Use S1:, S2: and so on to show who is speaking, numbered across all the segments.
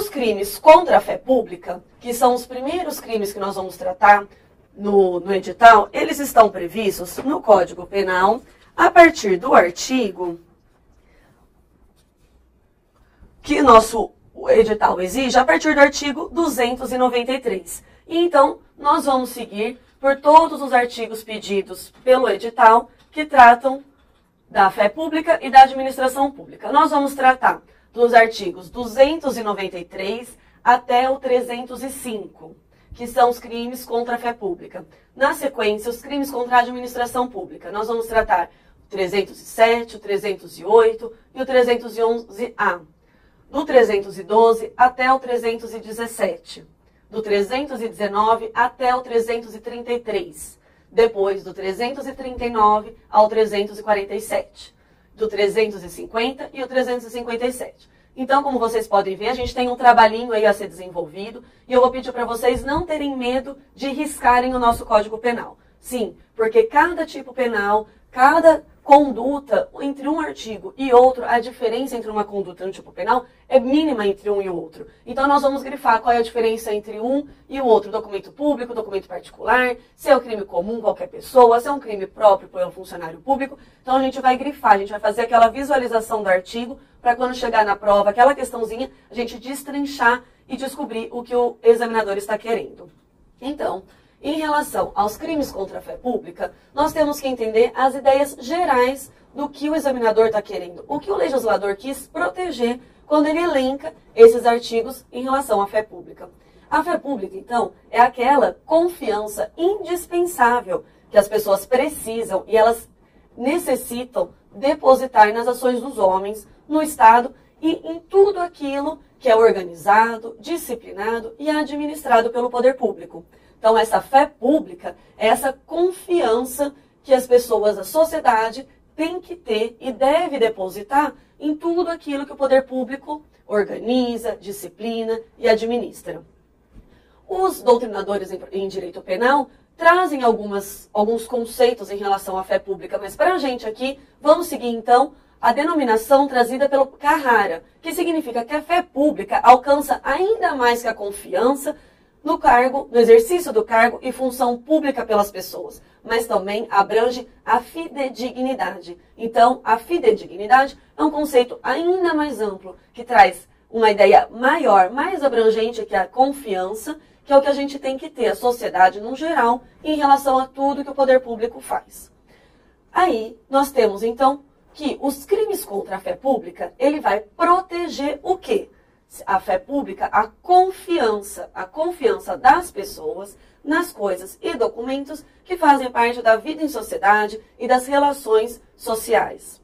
S1: Os crimes contra a fé pública, que são os primeiros crimes que nós vamos tratar no edital, eles estão previstos no Código Penal a partir do artigo que nosso edital exige, a partir do artigo 293. E então, nós vamos seguir por todos os artigos pedidos pelo edital que tratam da fé pública e da administração pública. Nós vamos tratar dos artigos 293 até o 305, que são os crimes contra a fé pública. Na sequência, os crimes contra a administração pública. Nós vamos tratar o 307, o 308 e o 311-A. Do 312 até o 317. Do 319 até o 333. Depois do 339 ao 347. Do 350 e o 357. Então, como vocês podem ver, a gente tem um trabalhinho aí a ser desenvolvido e eu vou pedir para vocês não terem medo de riscarem o nosso Código Penal. Sim, porque cada tipo penal, cada conduta entre um artigo e outro, a diferença entre uma conduta e um tipo penal é mínima entre um e o outro. Então, nós vamos grifar qual é a diferença entre um e o outro. Documento público, documento particular, se é um crime comum, qualquer pessoa, se é um crime próprio por um funcionário público. Então, a gente vai grifar, a gente vai fazer aquela visualização do artigo para quando chegar na prova, aquela questãozinha, a gente destrinchar e descobrir o que o examinador está querendo. Então, em relação aos crimes contra a fé pública, nós temos que entender as ideias gerais do que o examinador está querendo, o que o legislador quis proteger quando ele elenca esses artigos em relação à fé pública. A fé pública, então, é aquela confiança indispensável que as pessoas precisam e elas necessitam depositar nas ações dos homens, no Estado e em tudo aquilo que é organizado, disciplinado e administrado pelo poder público. Então, essa fé pública é essa confiança que as pessoas da sociedade têm que ter e deve depositar em tudo aquilo que o poder público organiza, disciplina e administra. Os doutrinadores em direito penal trazem alguns conceitos em relação à fé pública, mas para a gente aqui, vamos seguir então a denominação trazida pelo Carrara, que significa que a fé pública alcança ainda mais que a confiança no cargo, no exercício do cargo e função pública pelas pessoas, mas também abrange a fidedignidade. Então, a fidedignidade é um conceito ainda mais amplo, que traz uma ideia maior, mais abrangente que a confiança, que é o que a gente tem que ter, a sociedade no geral, em relação a tudo que o poder público faz. Aí, nós temos, então, que os crimes contra a fé pública, ele vai proteger o quê? A fé pública, a confiança das pessoas nas coisas e documentos que fazem parte da vida em sociedade e das relações sociais.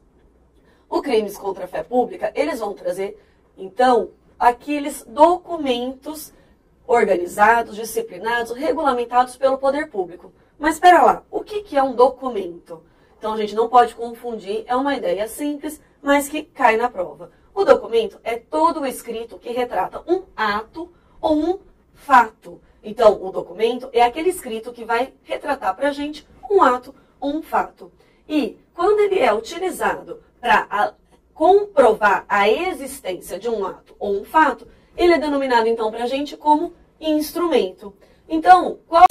S1: Os crimes contra a fé pública, eles vão trazer, então, aqueles documentos organizados, disciplinados, regulamentados pelo poder público. Mas espera lá, o que é um documento? Então, a gente não pode confundir, é uma ideia simples, mas que cai na prova. O documento é todo o escrito que retrata um ato ou um fato. Então, o documento é aquele escrito que vai retratar para a gente um ato ou um fato. E, quando ele é utilizado para comprovar a existência de um ato ou um fato, ele é denominado, então, para a gente como instrumento. Então, qual